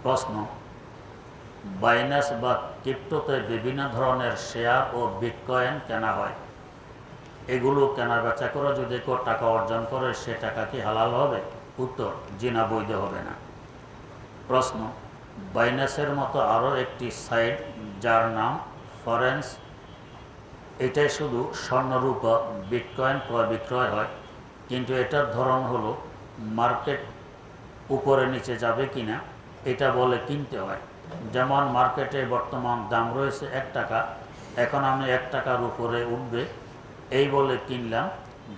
প্রশ্ন, বাইন্যান্স বা ক্রিপ্টোতে বিভিন্ন ধরনের শেয়ার ও বিটকয়েন কেনা হয়। এগুলো কেনা বেচা করে যদি কেউ টাকা অর্জন করে সে টাকা কি হালাল হবে? উত্তর, জি না, বৈধ হবে না। প্রশ্ন, বাইন্যান্সের মতো আরও একটি সাইট যার নাম ফরেন্স, এটাই শুধু স্বর্ণরূপা বিটকয়েন ক্রয় বিক্রয় হয়, কিন্তু এটার ধরন হলো মার্কেট উপরে নিচে যাবে কিনা এটা বলে কিনতে হয়। যেমন মার্কেটে বর্তমান দাম রয়েছে 1 টাকা, এখন আমি 1 টাকার উপরে উঠবে এই বলে কিনলাম।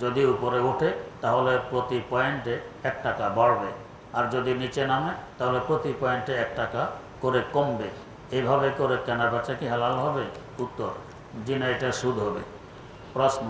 যদি উপরে ওঠে তাহলে প্রতি পয়েন্টে 1 টাকা বাড়বে, আর যদি নিচে নামে তাহলে প্রতি পয়েন্টে 1 টাকা করে কমবে। এইভাবে করে কেনা বেচা কি হালাল হবে? উত্তর, জি না, এটা সুদ হবে। প্রশ্ন,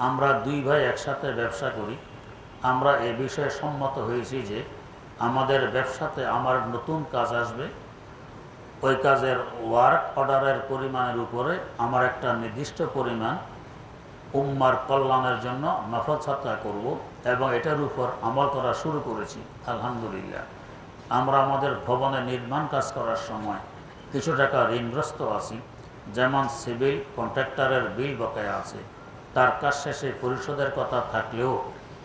আমরা 2 ভাই একসাথে ব্যবসা করি। আমরা এ বিষয়ে সম্মত হয়েছি যে আমাদের ব্যবসাতে আমার নতুন কাজ আসবে, ওই কাজের ওয়ার্ক অর্ডারের পরিমাণের উপরে আমার একটা নির্দিষ্ট পরিমাণ উম্মার কল্যাণের জন্য নফল সাদকা করব এবং এটার উপর আমল করা শুরু করেছি। আলহামদুলিল্লাহ। আমরা আমাদের ভবনে নির্মাণ কাজ করার সময় কিছু টাকা ঋণগ্রস্ত আছি, যেমন সিভিল কন্ট্রাক্টরের বিল বকেয়া আছে, তার কাজ শেষে পরিশোধের কথা থাকলেও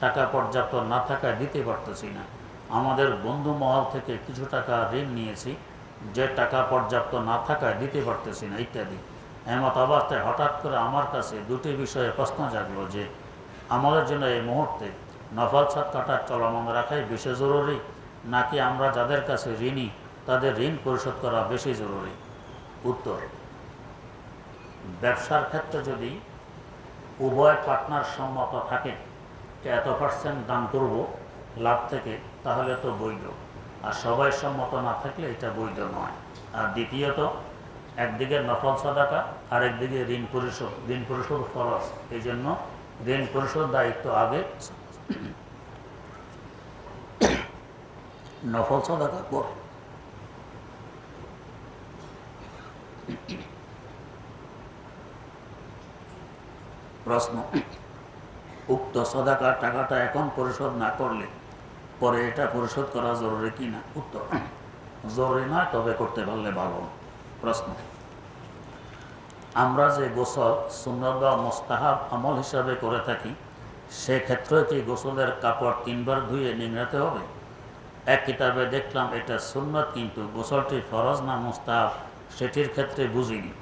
টাকা পর্যাপ্ত না থাকায় দিতে পারতেছি না। আমাদের বন্ধু মহল থেকে কিছু টাকা ঋণ নিয়েছি, যে টাকা পর্যাপ্ত না থাকায় দিতে পারতেছি না, ইত্যাদি। এমত অবস্থায় হঠাৎ করে আমার কাছে 2টি বিষয়ে প্রশ্ন জাগলো যে আমাদের জন্য এই মুহূর্তে নফল সাদকাটা চলমান রাখাই বেশি জরুরি, নাকি আমরা যাদের কাছে ঋণী তাদের ঋণ পরিশোধ করা বেশি জরুরি? উত্তর, ব্যবসার ক্ষেত্রে যদি উভয় পার্টনার সম্মত থাকে যে এত% দান করব লাভ থেকে, তাহলে তো বৈধ। আর সবাই সম্মত না থাকলে এটা বৈধ নয়। আর দ্বিতীয়ত, একদিকে নফল সাদাকা আর একদিকে ঋণ পরিশোধ ফরজ, এই জন্য ঋণ পরিশোধ দায়িত্ব আগে, নফল সাদাকা পরে। প্রশ্ন, উক্ত সাদাকার টাকাটা এখন পরিশোধ না করলে পরে এটা পরিশোধ করা জরুরি কিনা? উত্তর, জরুরি নয়, তবে করতে পারলে ভালো। প্রশ্ন, আমরা যে গোসল সুন্নত বা মুস্তাহাব আমল হিসাবে করে থাকি, সেক্ষেত্রে কি গোসলের কাপড় 3 বার ধুয়ে নিংড়াতে হবে? এক কিতাবে দেখলাম এটা সুন্নত, কিন্তু গোসলটি ফরজ না মুস্তাহাব সেটির ক্ষেত্রে বুঝিনি।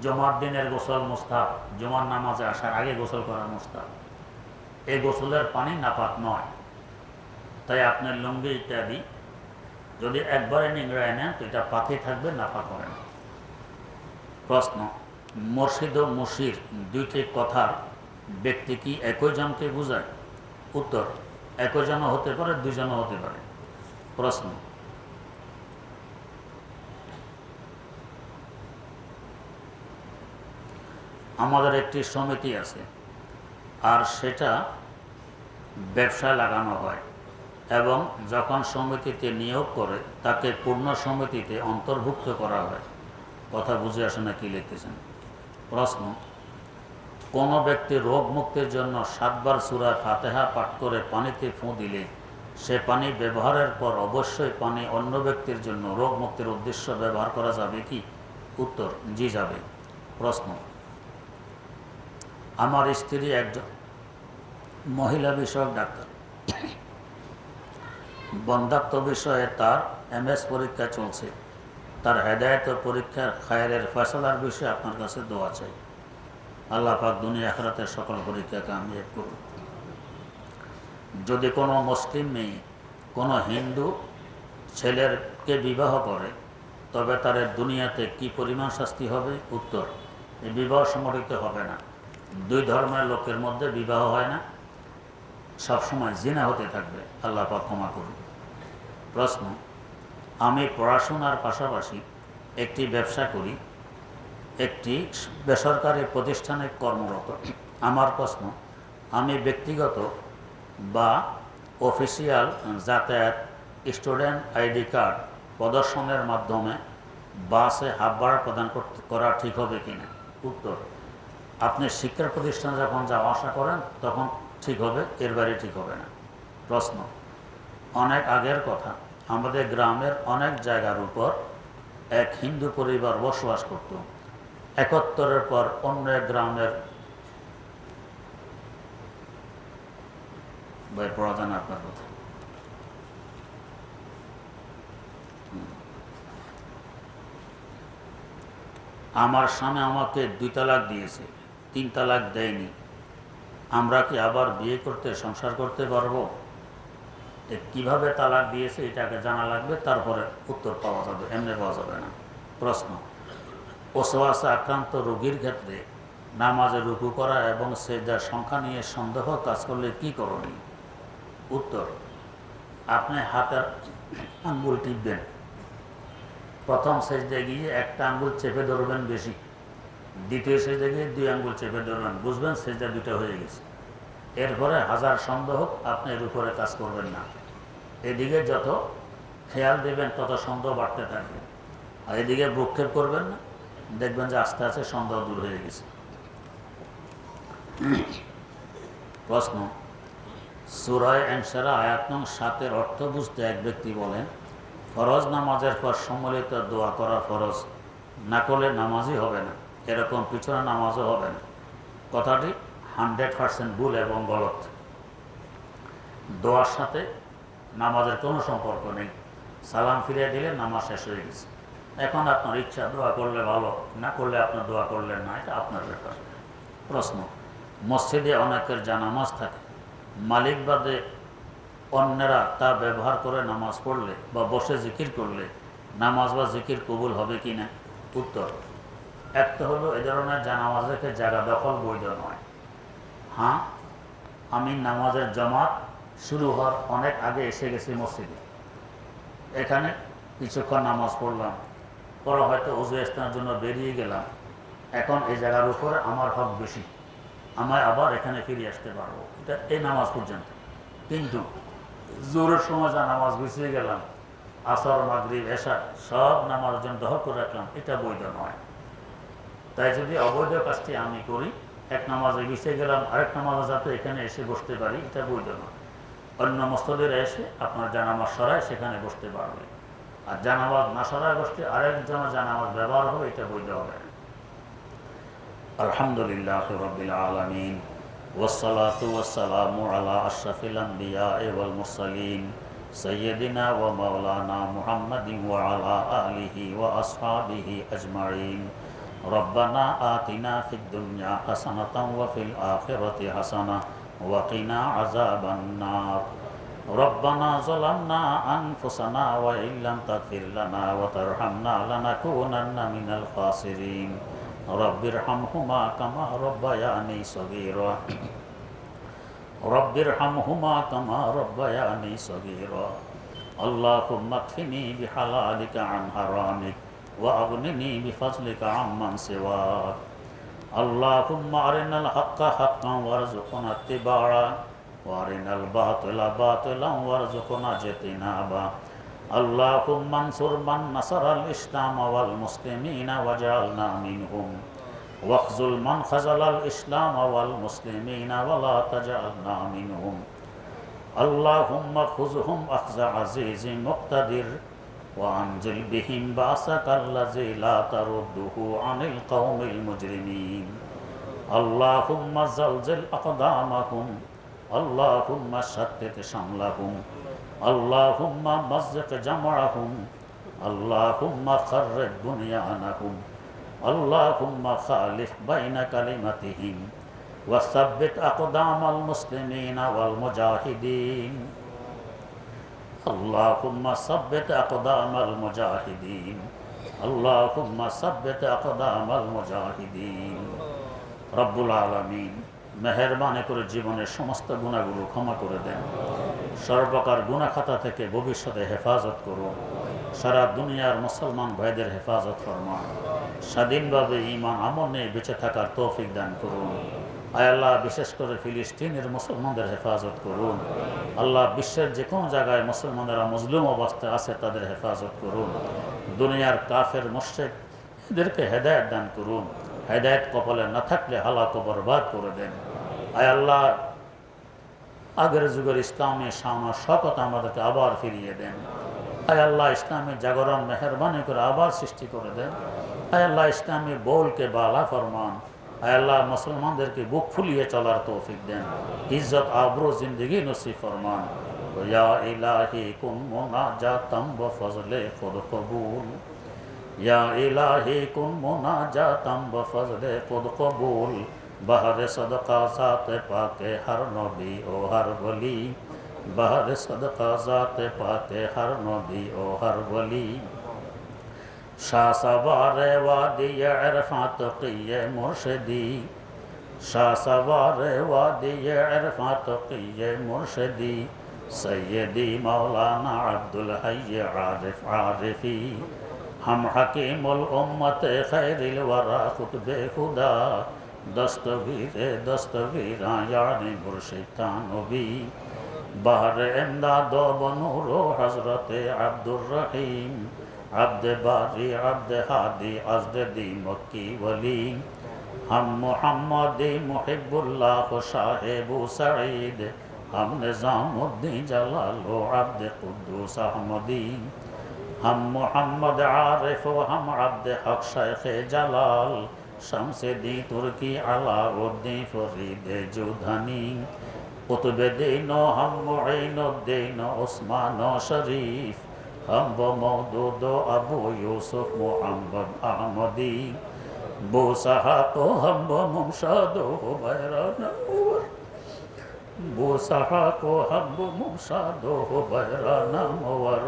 জুমার দিনের গোসল মুস্তাহাব, জুমার নামাজে আসার আগে গোসল করা মুস্তাহাব। এই গোসলের পানি নাপাক নয়, তাই আপনার লুঙ্গি ইত্যাদি যদি একবারে নিংড়ায় নেন তো এটা পাকে থাকবে, নাপাক হবে না। প্রশ্ন, মুর্শিদ ও মুশির 2টি কথার ব্যক্তি কি একই জনকে বোঝায়? উত্তর, একই জন হতে পারে, 2 জনও হতে পারে। প্রশ্ন, আমাদের একটি সমিতি আছে, আর সেটা ব্যবসায় লাগানো হয়, এবং যখন সমিতিতে নিয়োগ করে তাকে পূর্ণ সমিতিতে অন্তর্ভুক্ত করা হয়। কথা বুঝে আসে না কি লিখতেছেন? প্রশ্ন, কোনো ব্যক্তি রোগ মুক্তির জন্য 7 বার সূরা ফাতিহা পাঠ করে পানিতে ফুঁ দিলে সে পানি ব্যবহারের পর অবশ্যই পানি অন্য ব্যক্তির জন্য রোগ মুক্তির উদ্দেশ্য ব্যবহার করা যাবে কি? উত্তর, জি যাবে। প্রশ্ন, আমার স্ত্রী একজন মহিলা বিষয়ক ডাক্তার, বন্ধাত্ম বিষয়ে তার MS পরীক্ষা চলছে, তার হেদায়েত ও পরীক্ষার খায়রের ফয়সালার বিষয়ে আপনার কাছে দোয়া চাই। আল্লাহ পাক দুনিয়া আখিরাতের সকল পরীক্ষা কামিয়াব করুন। যদি কোনো মুসলিম মেয়ে কোনো হিন্দু ছেলেকে বিবাহ করে তবে তার দুনিয়াতে কি পরিমাণ শাস্তি হবে? উত্তর, এই বিবাহ সংগঠিত হবে না। 2 ধর্মের লোকের মধ্যে বিবাহ হয় না, সবসময় জিনা হতে থাকবে। আল্লাহ পাক ক্ষমা করুন। প্রশ্ন, আমি পড়াশোনার পাশাপাশি একটি ব্যবসা করি, একটি বেসরকারি প্রতিষ্ঠানে কর্মরত। আমার প্রশ্ন, আমি ব্যক্তিগত বা অফিসিয়াল যাতায়াত স্টুডেন্ট ID কার্ড প্রদর্শনের মাধ্যমে বাসে হাফ ভাড়া প্রদান করা ঠিক হবে কিনা? উত্তর, আপনি শিক্ষা প্রতিষ্ঠানে যখন যাওয়া আসা করেন তখন ঠিক হবে, এর বাইরে ঠিক হবে না। প্রশ্ন, অনেক আগের কথা, আমাদের গ্রামের অনেক জায়গার উপর এক হিন্দু পরিবার বসবাস করত। ৭১-এর পর অন্য এক গ্রামের ভাই পড়া জানা আপনার কথা, আমার স্বামী আমাকে 2 তালাক দিয়েছে, 3 তালাক দেয়নি, আমরা কি আবার বিয়ে করতে সংসার করতে পারবো? কিভাবে তালাক দিয়েছে এটাকে জানা লাগবে, তারপরে উত্তর পাওয়া যাবে, এমনি পাওয়া যাবে না। প্রশ্ন, ওয়াসওয়াসা আক্রান্ত রোগীর ক্ষেত্রে নামাজে রুকু করা এবং সেজদার সংখ্যা নিয়ে সন্দেহ কাজ করলে কি করণীয়? উত্তর, আপনি হাতের আঙ্গুল টিপবেন, প্রথম সেজদায় গিয়ে একটা আঙ্গুল চেপে ধরবেন বেশি, দ্বিতীয় সেজদায় গিয়ে 2 আঙ্গুল চেপে ধরবেন, বুঝবেন সেজদা 2টা হয়ে গেছে। এরপরে হাজার সন্দেহ হোক আপনি এর উপরে কাজ করবেন না। এদিকে যত খেয়াল দেবেন তত সন্দেহ বাড়তে থাকবে, আর এদিকে ভ্রুক্ষেপ করবেন না, দেখবেন যে আস্তে আস্তে সন্দেহ দূর হয়ে গেছে। প্রশ্ন, সূরা আন-নিসা আয়াত নং 7-এর অর্থ বুঝতে এক ব্যক্তি বলেন, ফরজ নামাজের পর সম্মিলিত দোয়া করা ফরজ, না করলে নামাজই হবে না, এরকম পিছনে নামাজও হবে না। কথাটি 100% ভুল এবং গলত। দোয়ার সাথে নামাজের কোনো সম্পর্ক নেই। সালাম ফিরিয়ে দিলে নামাজ শেষ হয়ে গেছে। এখন আপনার ইচ্ছা, দোয়া করলে ভালো, না করলে আপনার দোয়া করলেন না, এটা আপনার ব্যাপার। প্রশ্ন, মসজিদে অনেকের জানামাজ থাকে, মালিক বাদে অন্যরা তা ব্যবহার করে নামাজ পড়লে বা বসে জিকির করলে নামাজ বা জিকির কবুল হবে কি না? উত্তর, একটা হলো এ ধরনের জানামাজ রেখে জায়গা দখল বৈধ নয়। হ্যাঁ, আমি নামাজের জামাত শুরু হওয়ার অনেক আগে এসে গেছি মসজিদে, এখানে কিছুক্ষণ নামাজ পড়লাম, পরে হয়তো ওযু ইস্তেঞ্জার জন্য বেরিয়ে গেলাম, এখন এই জায়গার উপরে আমার হক বেশি, আমায় আবার এখানে ফিরে আসতে পারবো, এটা এই নামাজ পর্যন্ত। কিন্তু জোরের সময় যা নামাজ গুছিয়ে গেলাম, আসর মাগরিব এশা সব নামাজের জন্য দখল করে রাখলাম, এটা বৈধ নয়। তাই যদি অবৈধ কাজটি আমি করি, এক নামাজে গুছিয়ে গেলাম, আরেক নামাজে যাতে এখানে এসে বসতে পারি, এটা বৈধ নয়। অন্য মসজিদের এসে আপনার জানামাজ সরায় সেখানে বসতে পারবে, আর জানামাজ না সরায় বসতে আরেকজনের জানামাজ ব্যবহার হবে, এটা বৈধ হবে না। আলহামদুলিল্লাহ রাব্বিল আলামিন, ওয়াসসালাতু ওয়াসসালামু আলা আশরাফিল আমবিয়াই ওয়াল মুরসালিন সাইয়্যিদিনা ওয়া মাওলানা মুহাম্মাদিন ওয়া আলা আলিহি ওয়া আসহাবিহি আজমাইন। রব্বানা আতিনা ফিদ দুনিয়া হাসানাতাও ওয়া ফিল আখিরাতি হাসানাহ ওয়া কিনা আযাবান নার। রব্বানা যালামনা আনফুসানা ওয়া ইল্লাম তাগফির লানা ওয়া তারহামনা লানাকুনান্না মিনাল খাসিরিন। রব্বিরহামহুমা কামা রব্বায়ানি সগীরা। রব্বিরহামহুমা কামা রব্বায়ানি সগীরা। আল্লাহুম্মা কফিনি বিহালালিকা আন হারামিক ওয়া আগনিনি বিফজলিকা আম্মান সিওয়াক। আল্লাহুম্মা আরিনাল হাক্কা হাক্কান ওয়ারযুকনা ইত্তিবা'a ওয়া আরিনাল বাতিলা বাতিলান ওয়ারযুকনা ইজতিনাবা। আল্লাহুম্মা আনসুর মান নাসারাল ইসলাম ওয়াল মুসলিমিনা ওয়াজআলনা মিনহুম ওয়াখযুল মান খাযালাল ইসলাম ওয়াল মুসলিমিনা ওয়া লা তাজআলনা মিনহুম। আল্লাহুম্মা খুযহুম আখযা আজিজিন মুক্তাদির ওয়া আনজিল বিহিম বাসাকাল্লাযী লা তারুদ্দুহু আনিল কওমিল মুজরিমিন। আল্লাহুম্মা যালজিল আকদামাহুম। আল্লাহুম্মা শাত্তিত শামলাহুম। আল্লাহুম্মা মাযজিক জামআহুম। আল্লাহুম্মা খাররিজ বুনিয়ানাহুম। আল্লাহুম্মা খালিফ বাইনা কালিমাতিহিম ওয়া সাব্বিত আকদামাল মুসলিমিনা ওয়াল মুজাহিদিন। আল্লাহুম্মা সাব্বিত আকদামাল মুজাহিদিন। আল্লাহুম্মা সাব্বিত আকদামাল মুজাহিদিন। রব্বুল আলামিন মেহেরবানি করে জীবনের সমস্ত গুনাহগুলো ক্ষমা করে দেন, সর্বপ্রকার গুনাহ খাতা থেকে ভবিষ্যতে হেফাজত করুন, সারা দুনিয়ার মুসলমান ভাইদের হেফাজত ফরমান, স্বাধীনভাবে ঈমান আমল নিয়ে বেঁচে থাকার তৌফিক দান করুন। আয় আল্লাহ, বিশেষ করে ফিলিস্তিনের মুসলমানদের হেফাজত করুন। আল্লাহ, বিশ্বের যে কোনো জায়গায় মুসলমানেরা মজলুম অবস্থায় আছে তাদের হেফাজত করুন। দুনিয়ার কাফের মুশরিক এদেরকে হেদায়েত দান করুন। হেদায়েত কপালে না থাকলে হালাক ও বরবাদ করে দেন। আয় আল্লাহ, আগের যুগের ইসলামী শান ও শকত আমাদেরকে আবার ফিরিয়ে দেন। আয় আল্লাহ, ইসলামী জাগরণ মেহরবানি করে আবার সৃষ্টি করে দেন। আয় আল্লাহ, ইসলামী বোলকে বালা ফরমান। আয় আল্লাহ, মুসলমানদেরকে বুক ফুলিয়ে চলার তৌফিক দেন। ইজ্জত আবরু জিন্দগি নসিব ফরমান। ইয়া ইলাহি কুন মুনাজাতাম ওয়া ফজলে খুদ কবুল। ইয়া ইলাহি কুন মুনাজাতাম ওয়া ফজলে খুদ কবুল। বাহরে সদকা জাতে পাকে হর নবী ও হর ওলি। বাহরে সদকা জাতে পাকে হর নবী ও হর ওলি। শাহ সওয়ারে ওয়াদি ইরফাত তকিয়ে মুর্শিদি। শাহ সওয়ারে ওয়াদি ইরফাত তকিয়ে মুর্শিদি। সৈয়দি মৌলানা আব্দুল হাই আরিফ আরিফি। हम हकीमुल उम्मत खैरिल वरा खुतबे खुदा। दस्तगीर यानी मुर्शिद नबी। बहर इमदाद बनूरो हजरत अब्दुर रहीम। अब्द बारी अब्द हादी अज़द दी मक्की वली। हम मुहम्मदी मुहिब्बुल्लाह साहिबु सईद। हम निज़ामुद्दीन जलालो अब्द कुद्दूस अहमदी। हम मोहम्मद आरिफ हम अब्द हक शेख जलाल। शमसेदी तुर्की अलाउद्दीन फरीद जुधानी। कुतुब दीनो हम मुईनुद्दीन उस्मान शरीफ। हम वो मौदूद अबू यूसुफ मोहम्मद अहमदी। बूसहाको हम वो मुमशादो बैराना बूसहाको हम वो मुमशादो बैराना मुवर।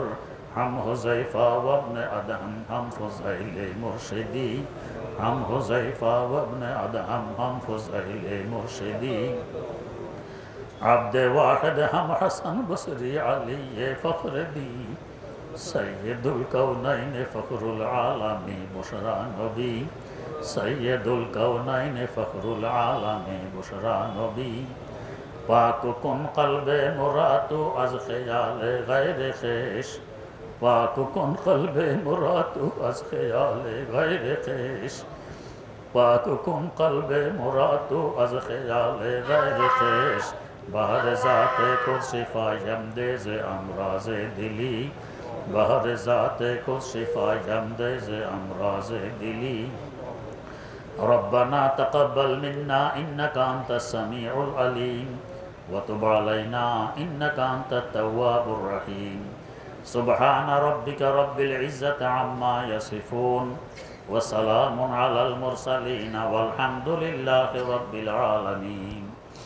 हम हुज़ैफा वब्न अदहम हम फुज़ैल मुर्शिदी। हम हुज़ैफा वब्न अदहम हम फुज़ैल मुर्शिदी। अब्द वाहिद हम हसन बसरी अली फ़ख्रदी। सैयदुल कौनैन फ़ख्रुल आलमी बुशरा नबी। सैयदुल कौनैन फ़ख्रुल आलमी बुशरा नबी। पाक कुन क़ल्बे मुरातु अज़ ख़याल गैर ख़ेश। पाक कुन क़ल्बे मुरातु अज़ ख़याल गैर ख़ेश। पाक कुन क़ल्बे मुरातु अज़ ख़याल गैर ख़ेश। बहर ज़ाते खुद शिफ़ायम देज़ अमराज़ दिली। बहर ज़ाते खुद शिफ़ायम देज़ अमराज़ दिली। रब्बना तक़ब्बल मिन्ना इन्नका अंतस समीउल अलीम। व तुब अलैना इन्नका अंतत तव्वाबुर रहीम। सुब्हान रब्बिका रब्बिल इज़्ज़ति अम्मा यसिफून। व सलामुन अलल मुरसलीन वल्हम्दुलिल्लाहि रब्बिल आलमीन।